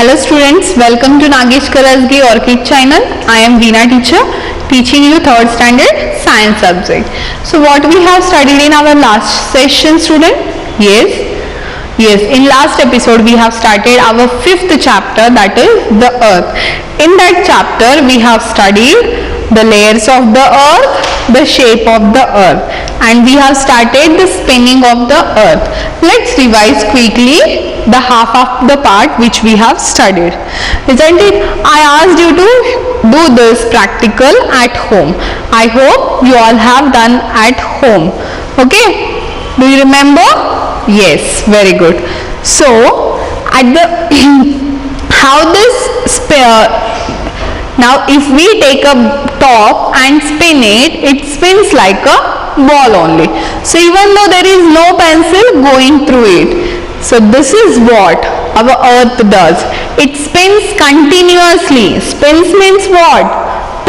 Hello students, welcome to Nagesh Karasgi Orchid channel. I am Veena teacher teaching you 3rd standard science subject. So what we have studied in our last session student? Yes, in last episode we have started our 5th chapter, that is the earth. In that chapter we have studied the layers of the earth, the shape of the earth, and we have started the spinning of the earth. Let's revise quickly the half of the part which we have studied, isn't it? I asked you to do this practical at home. I hope you all have done at home. Okay, do you remember? Yes, very good. So at the how this now if we take a top and spin it, it spins like a ball only. So even though there is no pencil going through it, so this is what our earth does. It spins continuously. Spins means what?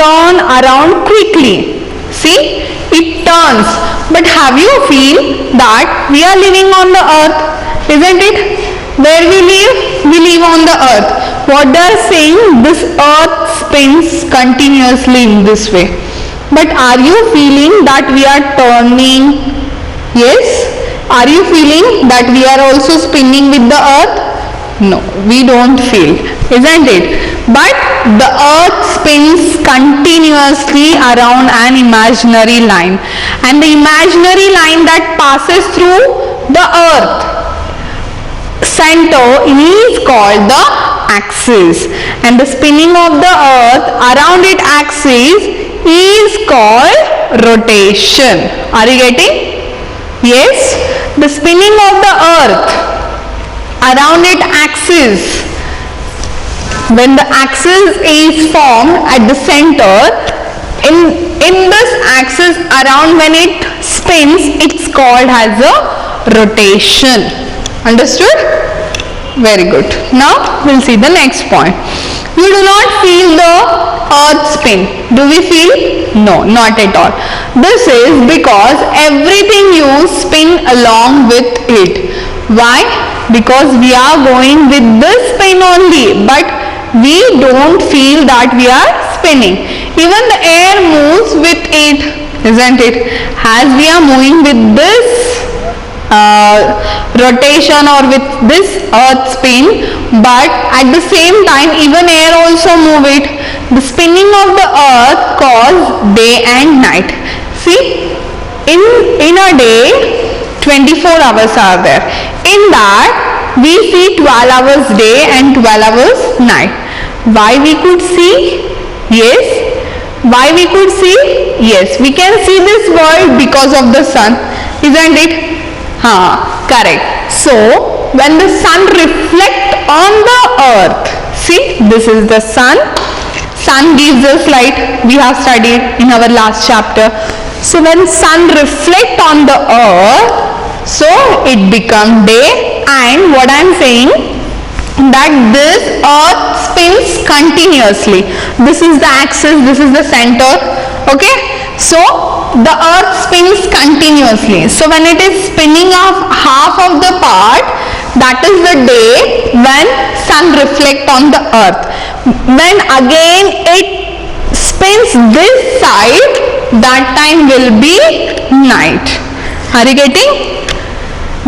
Turn around quickly. See, it turns. But have you feel that we are living on the earth, isn't it? Where we live? We live on the earth. What they are saying, this earth spins continuously in this way. But are you feeling that we are turning? Yes? Are you feeling that we are also spinning with the earth? No, we don't feel, isn't it? But the earth spins continuously around an imaginary line, and the imaginary line that passes through the earth center is called the axis, and the spinning of the earth around its axis is called rotation. Are you getting? Yes, the spinning of the earth around its axis, when the axis is formed at the center, in this axis around, when it spins, it's called as a rotation. Understood? Very good. Now we'll see the next point. You do not feel the earth spin. Do we feel? No, not at all. This is because everything you spin along with it. Why? Because we are going with this spin only, but we don't feel that we are spinning. Even the air moves with it, isn't it? As we are moving with this rotation or with this earth spin, but at the same time even air also move it. The spinning of the earth cause day and night. See, in a day 24 hours are there. In that we see 12 hours day and 12 hours night. Why we could see? Yes. Why we could see? Yes, we can see this world because of the sun, isn't it? Correct. So when the sun reflects on the earth, see, this is the sun. Sun gives us light. We have studied in our last chapter. So when sun reflects on the earth, so it becomes day, and what I am saying, that this earth spins continuously. This is the axis, this is the center. Okay, so the earth spins continuously. So when it is spinning off half of the part, that is the day when sun reflects on the earth. When again it spins this side, that time will be night. Are you getting?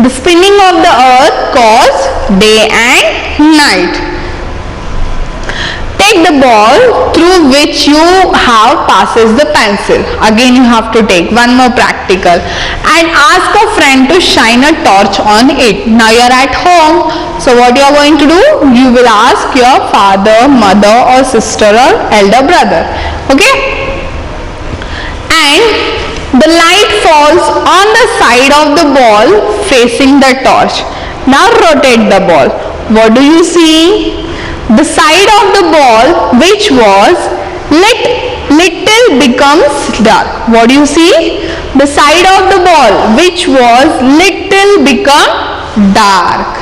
The spinning of the earth causes day and night. Take the ball through which you have passes the pencil. Again you have to take one more practical, and ask a friend to shine a torch on it. Now you are at home, so what you are going to do? You will ask your father, mother or sister or elder brother. Okay? And the light falls on the side of the ball facing the torch. Now rotate the ball. What do you see? The side of the ball which was little becomes dark. What do you see? The side of the ball which was little become dark.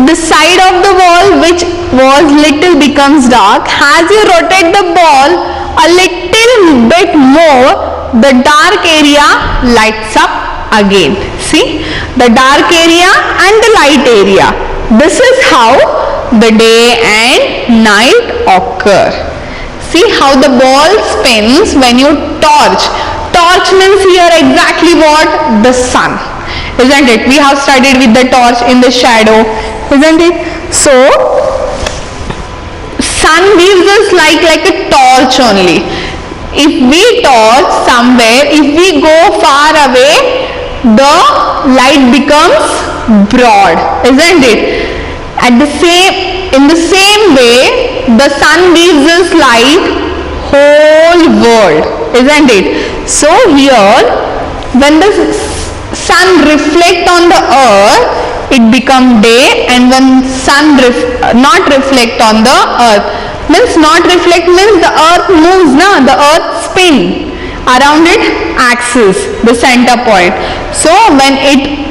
The side of the ball which was little becomes dark. As you rotate the ball a little bit more, the dark area lights up again. See, the dark area and the light area. This is how the day and night occur. See how the ball spins when you torch. Torch means here exactly what? The sun. Isn't it? We have studied with the torch in the shadow. Isn't it? So, sun gives us light like a torch only. If we torch somewhere, if we go far away, the light becomes broad. Isn't it? In the same way, the sun gives us light whole world, isn't it? So here, when the sun reflects on the earth, it becomes day, and when sun not reflect on the earth, means not reflect means the earth moves, na? The earth spin around its axis, the center point. So when it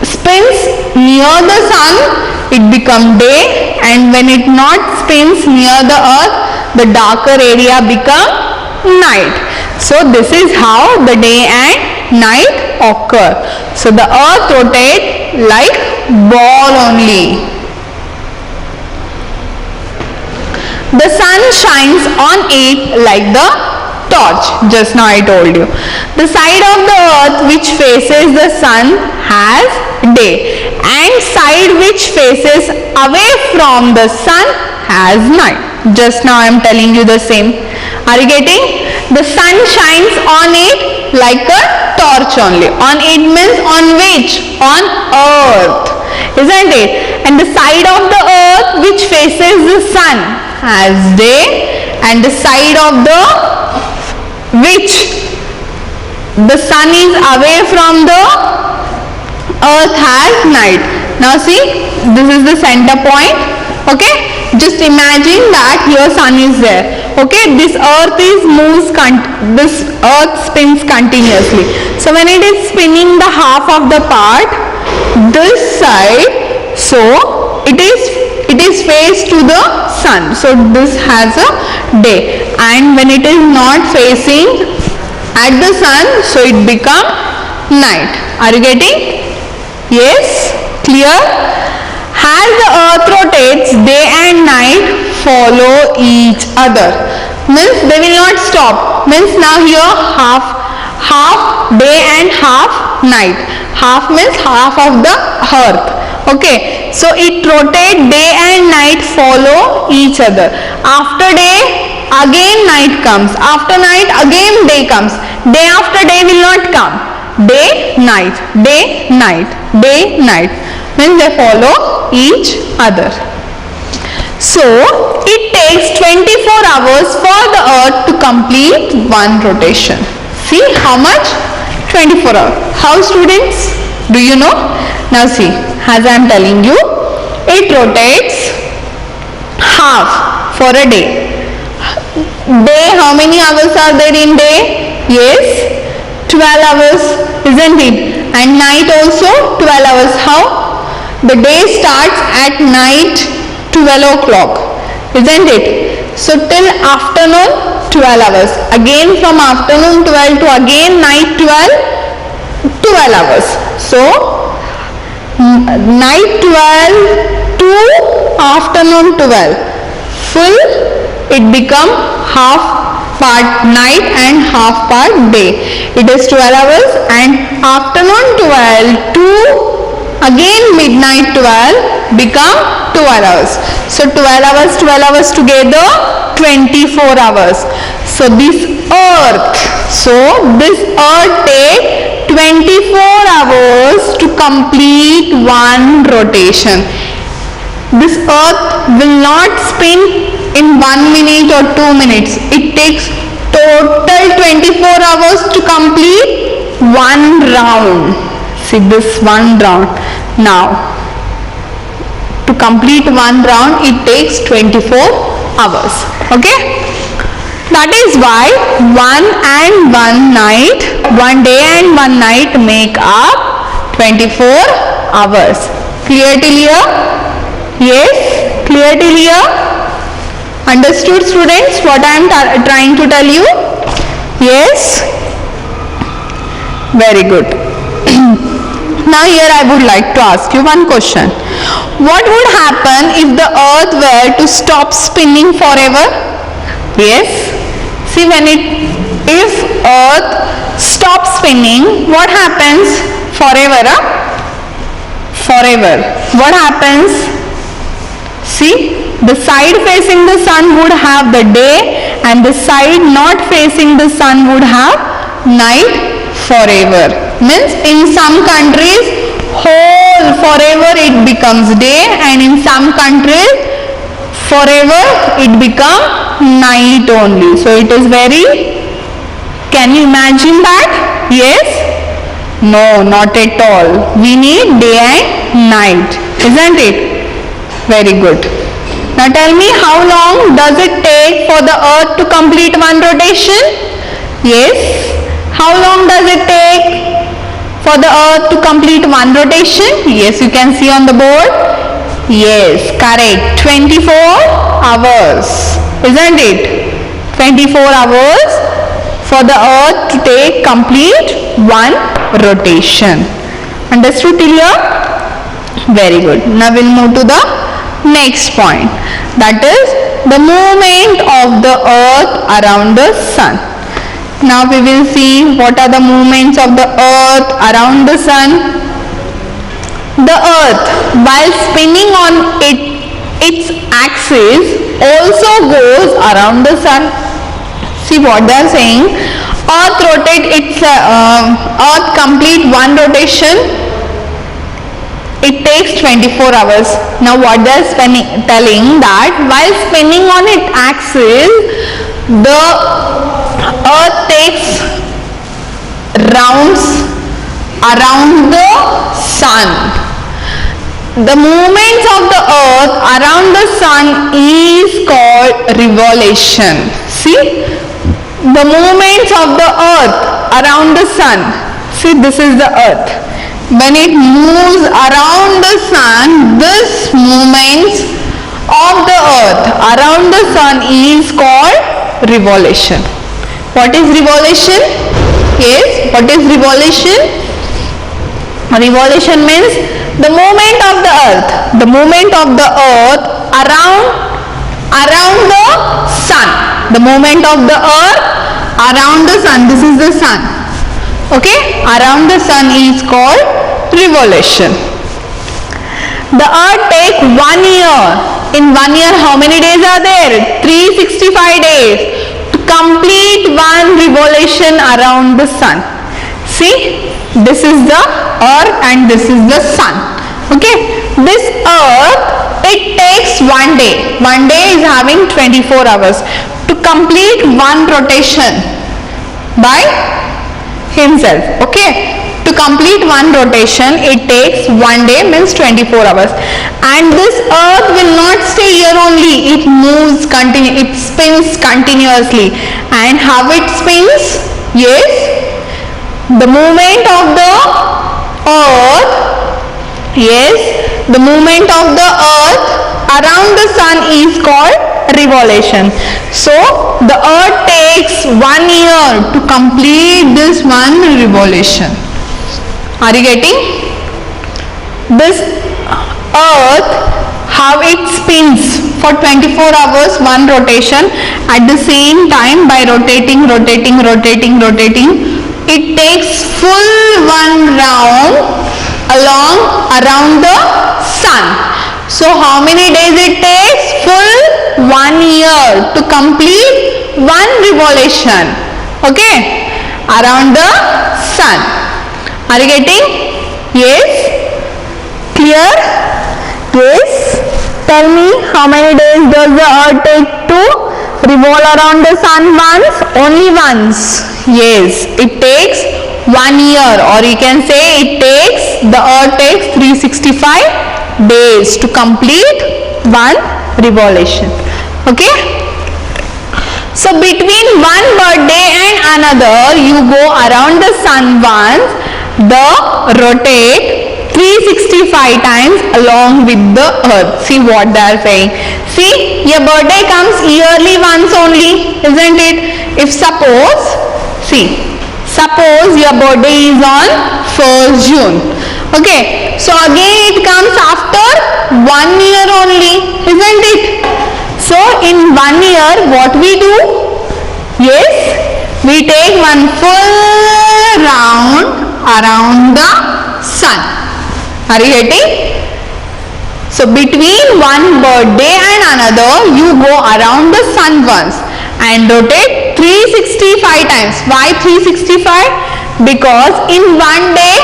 spins near the sun, it becomes day, and when it not spins near the earth, the darker area become night. So this is how the day and night occur. So the earth rotates like ball only. The sun shines on it like the torch. Just now I told you. The side of the earth which faces the sun has day, and side which faces away from the sun has night. Just now I am telling you the same. Are you getting? The sun shines on it like a torch only. On it means on which? On earth. Isn't it? And the side of the earth which faces the sun has day, and the side of the which the sun is away from the earth has night. Now see, this is the center point. Okay, just imagine that your sun is there. Okay, this earth spins continuously. So when it is spinning the half of the part, this side, so it is faced to the sun. So this has a day, and when it is not facing at the sun, so it become night. Are you getting? Yes? Clear? As the earth rotates, day and night follow each other. Means they will not stop. Means now here half day and half night. Half means half of the earth. Okay. So it rotates, day and night follow each other. After day, again night comes. After night, again day comes. Day after day will not come. Day, night, day, night, day, night. Means they follow each other. So it takes 24 hours for the earth to complete one rotation. See how much? 24 hours. How, students? Do you know? Now see, as I am telling you, it rotates half for a day. Day, how many hours are there in day? Yes, 12 hours, isn't it? And night also 12 hours. How? The day starts at night 12 o'clock, isn't it? So till afternoon 12 hours. Again from afternoon 12 to again night 12 hours. So night 12 to afternoon 12. Full it become half part night and half part day. It is 12 hours, and afternoon 12 to again midnight 12 become 12 hours. So 12 hours together 24 hours. So this earth takes 24 hours to complete one rotation. This earth will not spin in 1 minute or 2 minutes. It takes total 24 hours to complete one round. See this one round. Now to complete one round it takes 24 hours. Okay, that is why one day and one night make up 24 hours. Clear till here? Yes, clear till here? Understood, students, what I am trying to tell you? Yes, very good. Now here I would like to ask you one question. What would happen if the earth were to stop spinning forever? Yes. See, if earth stops spinning, what happens? Forever, forever. What happens? See, the side facing the sun would have the day and the side not facing the sun would have night forever. Means in some countries whole forever it becomes day, and in some countries forever it become night only. So it is very, can you imagine that? Yes? No, not at all. We need day and night, isn't it? Very good. Now tell me, how long does it take for the earth to complete one rotation? Yes. How long does it take for the earth to complete one rotation? Yes, you can see on the board. Yes, correct. 24 hours. Isn't it? 24 hours for the earth to take complete one rotation. Understood till here? Very good. Now we'll move to the next point. That is the movement of the earth around the sun. Now we will see what are the movements of the earth around the sun. The earth, while spinning on its axis, also goes around the sun. See what they are saying. Earth complete one rotation. It takes 24 hours. Now what they are telling that while spinning on its axis, the earth takes rounds around the sun. The movements of the earth around the sun is called revolution. See, the movements of the earth around the sun. See, this is the earth. When it moves around the sun, this movements of the earth around the sun is called revolution. What is revolution? Yes, what is revolution? Revolution means the movement of the earth. The movement of the earth around the sun. The movement of the earth around the sun. This is the sun. Okay, around the sun is called revolution. The earth takes 1 year. In 1 year, how many days are there? 365 days to complete one revolution around the sun. See, this is the earth and this is the sun. Okay, this earth, it takes 1 day. 1 day is having 24 hours to complete one rotation by himself. Okay, to complete one rotation it takes 1 day, means 24 hours. And this earth will not stay here only, it moves it spins continuously. And how it spins? Yes, the movement of the earth, yes, the movement of the earth around the sun is called revolution. So the earth takes 1 year to complete this one revolution. Are you getting? This earth, how it spins for 24 hours one rotation, at the same time by rotating, it takes full one round around the sun. So how many days it takes? Full 1 year to complete one revolution. Okay, around the sun. Are you getting? Yes? Clear? Yes? Tell me, how many days does the earth take to revolve around the sun once? Only once. Yes, it takes 1 year, or you can say the earth takes 365 days to complete one revolution. Okay? So between one birthday and another, you go around the sun once, rotate 365 times along with the earth. See what they are saying. See, your birthday comes yearly once only, isn't it? If suppose your birthday is on 1st June. Okay, so again it comes after 1 year only, isn't it? So in 1 year what we do? Yes, we take one full round around the sun. Are you getting? So between one birthday and another, you go around the sun once and rotate 365 times. Why 365? Because in one day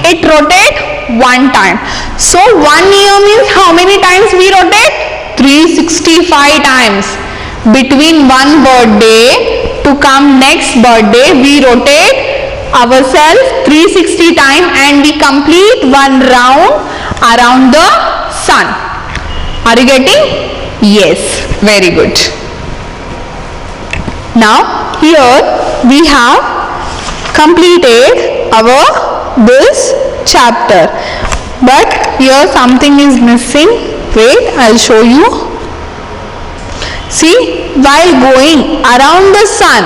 it rotates one time. So 1 year means how many times we rotate? 365 times. Between one birthday to come next birthday, we rotate ourselves 360 times and we complete one round around the sun. Are you getting? Yes, very good. Now here we have completed our this chapter, but here something is missing. Wait, I'll show you. See, while going around the sun,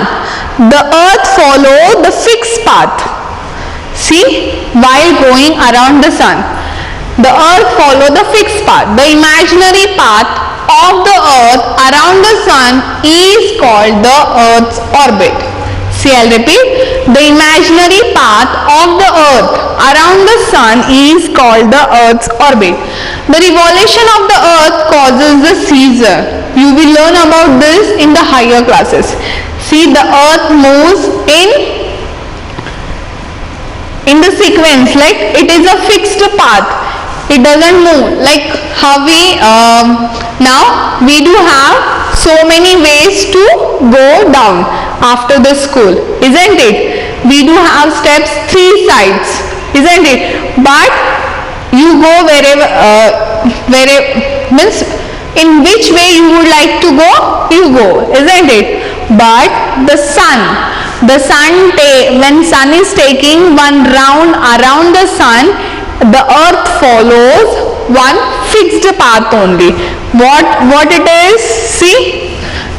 the earth follows the fixed path. See, while going around the sun, the earth follows the fixed path. The imaginary path of the earth around the sun is called the earth's orbit. See, I'll repeat. The imaginary path of the earth around the sun is called the earth's orbit. The revolution of the earth causes the season. You will learn about this in the higher classes. See, the earth moves in the sequence, like it is a fixed path. It doesn't move like how we now we do have so many ways to go down after the school, isn't it? We do have steps 3 sides, isn't it? But you go wherever means in which way you would like to go, you go, isn't it? But the sun when sun is taking one round around the sun, the earth follows one fixed path only. What it is? See,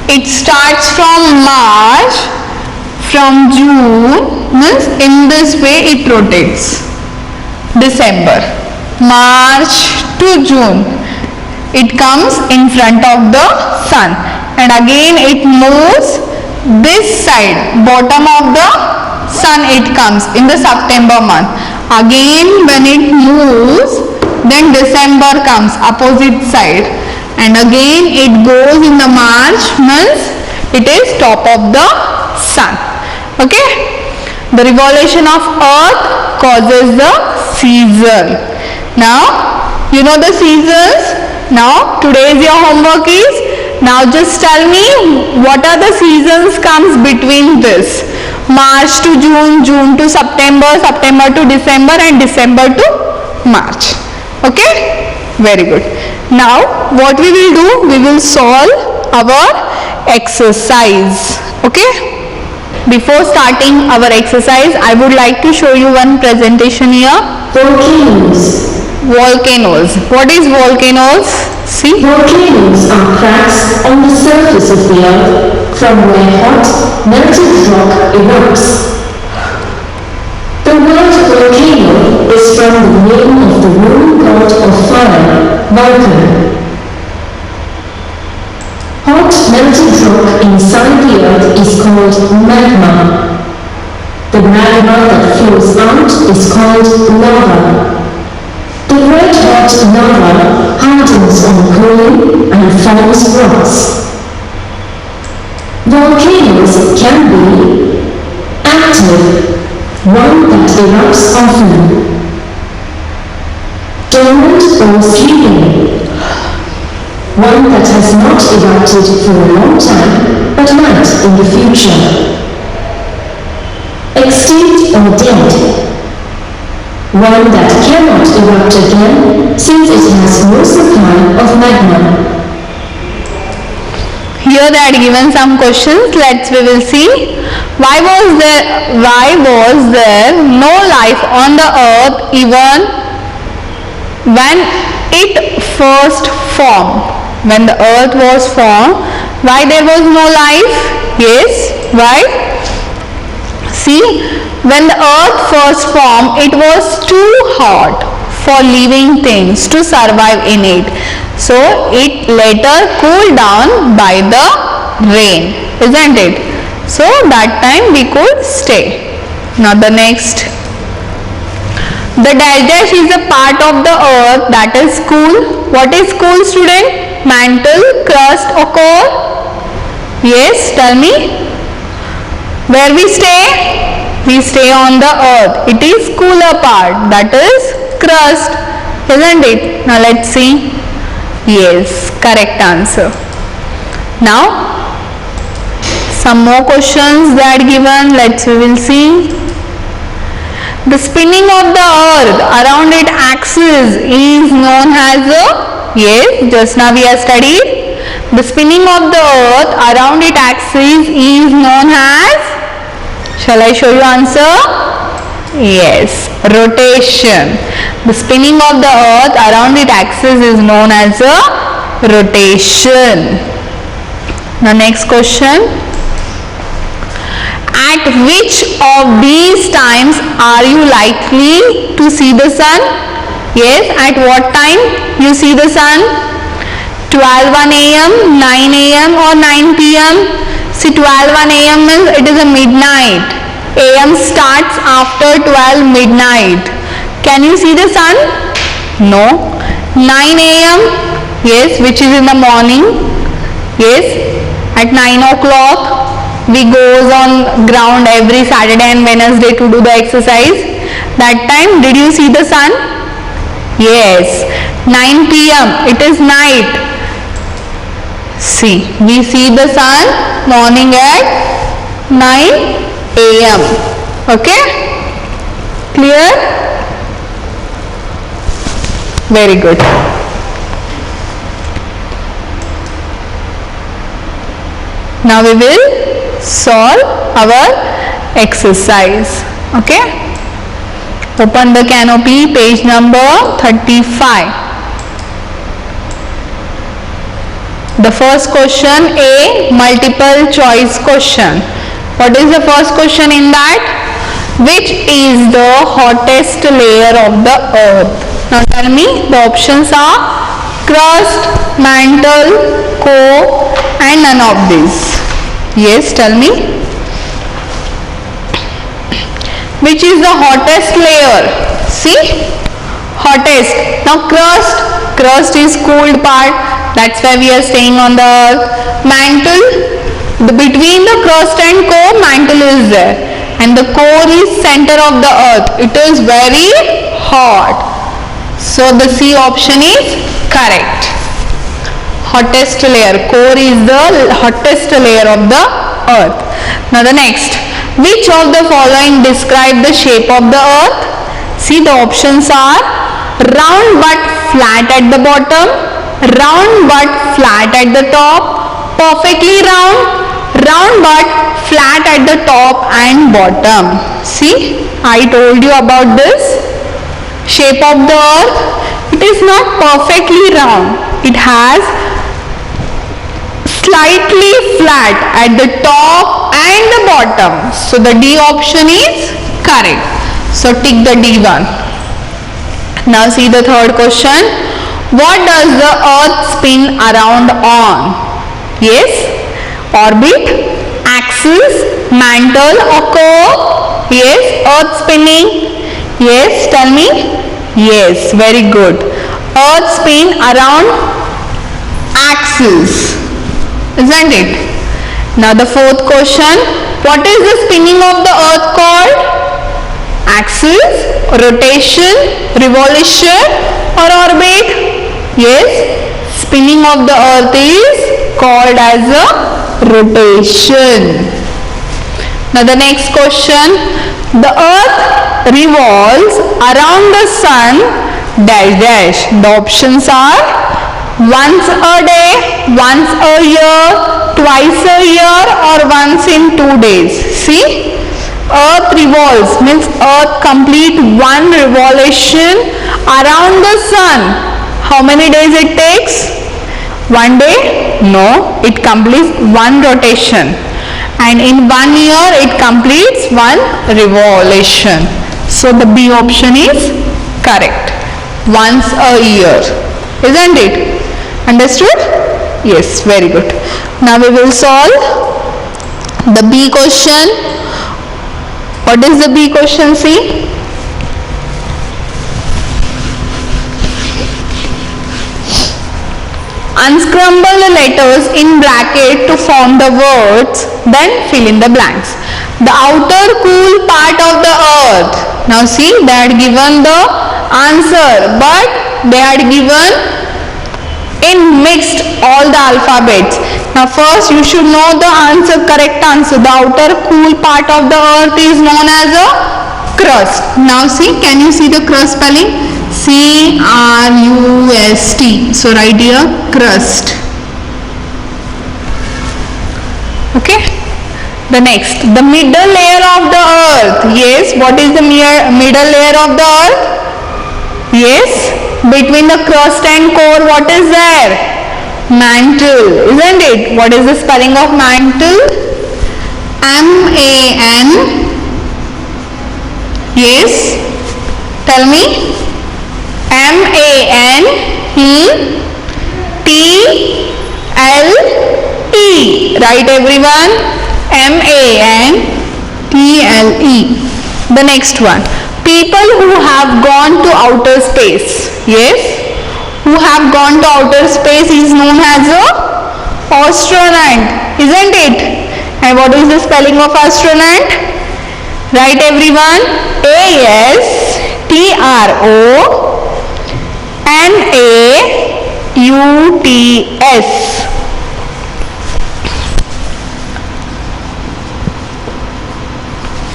it starts from March, from June, means in this way it rotates. December, March to June, it comes in front of the sun, and again it moves this side, bottom of the sun it comes in the September month. Again when it moves, then December comes opposite side, and again it goes in the March, means it is top of the sun. Okay, the revolution of earth causes the season. Now you know the seasons. Now today's your homework is, now just tell me what are the seasons comes between this. March to June, June to September, September to December, and December to March. Okay, very good. Now what we will do, we will solve our exercise. Okay, before starting our exercise, I would like to show you one presentation here. Volcanoes. What is volcanoes? See, volcanoes are cracks on the surface of the earth from where hot, melted rock erupts. The word volcano is from the name of the Roman god of fire, Vulcan. Hot, melted rock inside the earth is called magma. The magma that flows out is called lava. The red-hot lava hardens on cooling and forms rocks. Volcanoes can be active, one that erupts often, dormant or sleeping, one that has not erupted for a long time but might in the future, extinct or dead, one that cannot erupt again since it has no supply of magma. Here they are given some questions. We will see. Why was there no life on the earth even when it first formed? When the earth was formed, why there was no life? Yes, why? See, when the earth first formed, it was too hot. for living things to survive in it. So it later cooled down by the rain, isn't it? So that time we could stay. Now the next. The dash dash is a part of the earth that is cool. What is cool, student? Mantle, crust or core? Yes, tell me. Where we stay? We stay on the earth. It is cooler part, that is crust, isn't it? Now let's see. Yes, correct answer. Now some more questions that given. We will see. The spinning of the earth around its axis is known as a, yes, just now we have studied. The spinning of the earth around its axis is known as, shall I show you answer? Yes, rotation. The spinning of the earth around its axis is known as a rotation. The next question. At which of these times are you likely to see the sun? Yes, at what time you see the sun? 12:01 a.m., 9 a.m. or 9 p.m.? See, 12:01 a.m. means it is a midnight. A.m. starts after 12 midnight. Can you see the sun? No. 9 a.m. Yes, which is in the morning. Yes, at 9 o'clock. We goes on ground every Saturday and Wednesday to do the exercise. That time, did you see the sun? Yes. 9 p.m. It is night. See, we see the sun morning at 9 a.m. Okay? Clear? Very good. Now we will solve our exercise. Okay, open the canopy, page number 35. The first question, A, multiple choice question. What is the first question in that? Which is the hottest layer of the earth? Now tell me, the options are crust, mantle, core and none of these. Yes, tell me. Which is the hottest layer? See, hottest. Now crust is cooled part. That's why we are staying on the earth. Mantle, between the crust and core, mantle is there. And the core is center of the earth. It is very hot. So the C option is correct. Hottest layer, core is the hottest layer of the earth. Now the next, which of the following describe the shape of the earth? See, the options are round but flat at the bottom, round but flat at the top, perfectly round, round but flat at the top and bottom. See, I told you about this shape of the earth. It is not perfectly round. It has slightly flat at the top and the bottom. So the D option is correct. So tick the D one. Now see the third question. What does the earth spin around on? Yes, orbit, axis, mantle or core? Yes, earth spinning. Yes, tell me. Yes, very good. Earth spin around axis, isn't it? Now the fourth question, what is the spinning of the earth called? Axis, rotation, revolution or orbit? Yes, spinning of the earth is called as a rotation. Now the next question, the earth revolves around the sun dash dash. The options are once a day, once a year, twice a year or once in 2 days. See, earth revolves means earth complete one revolution around the sun. How many days it takes? 1 day? No, it completes one rotation. And in 1 year it completes one revolution. So the B option is correct. once a year, isn't it? Understood? Yes, very good. Now we will solve the B question. What is the B question? See, unscramble the letters in bracket to form the words, then fill in the blanks. The outer cool part of the earth. Now see, they had given the answer, but they had given in mixed all the alphabets. Now first you should know the answer, correct answer. The outer cool part of the earth is known as a crust. Now see, can you see the crust spelling? C-R-U-S-T. So write here crust. Okay. The next, the middle layer of the earth. Yes, what is the middle layer of the earth? Yes, between the crust and core, what is there? Mantle, isn't it? What is the spelling of mantle? M-A-N. Yes, tell me. M-A-N-T-L-E. Right, everyone? M-A-N-T-L-E. The next one. People who have gone to outer space. Yes? Who have gone to outer space is known as a astronaut. Isn't it? And what is the spelling of astronaut? Right, everyone? A-S-T-R-O-N-A-U-T-S.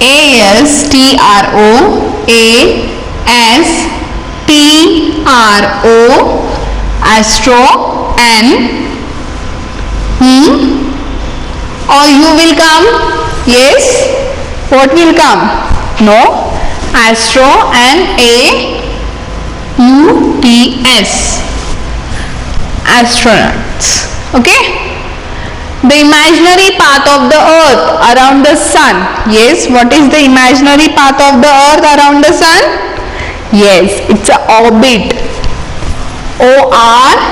A-S-T-R-O-A-S-T-R-O Astro N or you will come? Yes? What will come? No? Astro N-A-U-T-S. Astronauts. Okay? The imaginary path of the earth around the sun. Yes, what is the imaginary path of the earth around the sun? Yes, it's an orbit. O-R-B-I-T.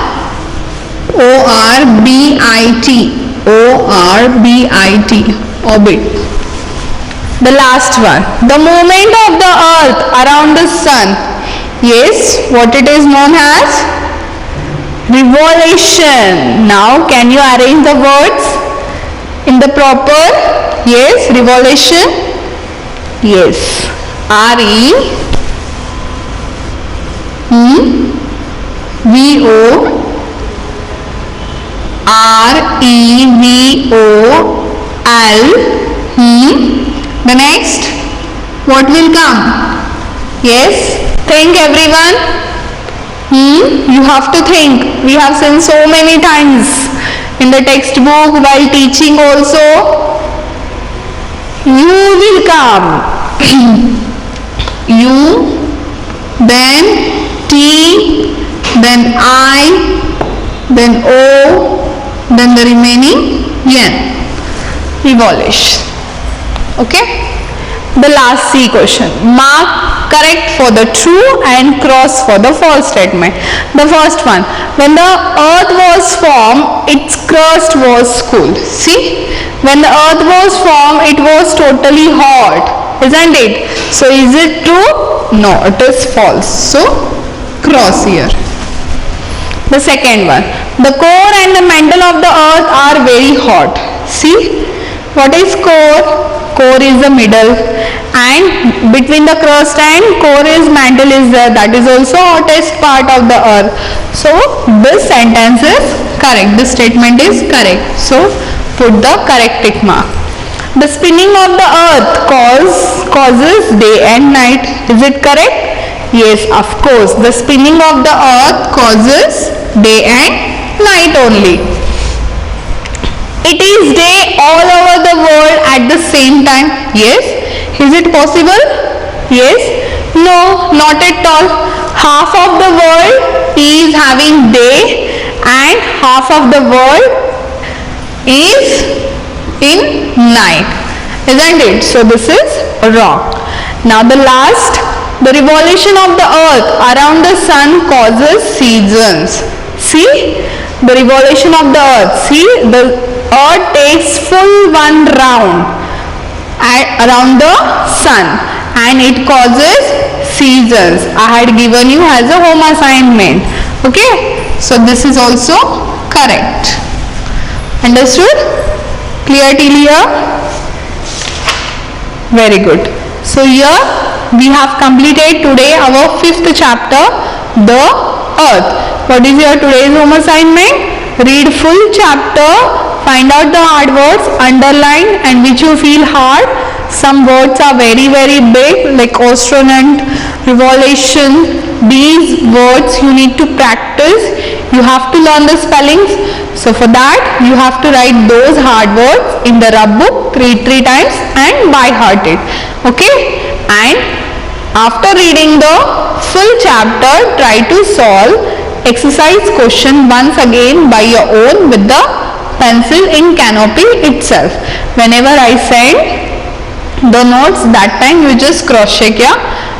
O-R-B-I-T. Orbit. The last one. The movement of the earth around the sun. Yes, what it is known as? Revolution. Now can you arrange the words in the proper? Yes, revolution. Yes, R-E-V-O-R-E-V-O-L. The next, what will come? Yes, think everyone. You have to think. We have seen so many times in the textbook while teaching also. U will come. U, then T, then I, then O, then the remaining N. Revolution. Okay. The last C question. Mark correct for the true and cross for the false statement. The first one. When the earth was formed, its crust was cool. See? When the earth was formed, it was totally hot. Isn't it? So is it true? No, it is false. So cross here. The second one. The core and the mantle of the earth are very hot. See? What is core? Core is the middle, and between the crust and core is mantle is there. That is also hottest part of the earth. So this sentence is correct. This statement is correct. So put the correct tick mark. The spinning of the earth causes day and night. Is it correct? Yes, of course. The spinning of the earth causes day and night only. It is day all over the world at the same time. Yes. Is it possible? Yes. No, not at all. Half of the world is having day and half of the world is in night. Isn't it? So this is wrong. Now the last, the revolution of the earth around the sun causes seasons. See, the revolution of the earth. See, the earth takes full one round around the sun and it causes seasons. I had given you as a home assignment. Okay, so this is also correct. Understood? Clear till here? Very good. So here we have completed today our 5th chapter, the earth. What is your today's home assignment? Read full chapter, find out the hard words, underline and which you feel hard. Some words are very big like astronaut, revolution. These words you need to practice. You have to learn the spellings. So for that you have to write those hard words in the rub book three times and by heart it. Okay? And after reading the full chapter, try to solve exercise question once again by your own with the pencil in Canopy itself. Whenever I send the notes, that time you just cross check your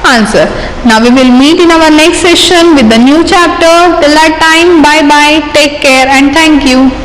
answer. Now we will meet in our next session with the new chapter. Till that time, bye bye, take care and thank you.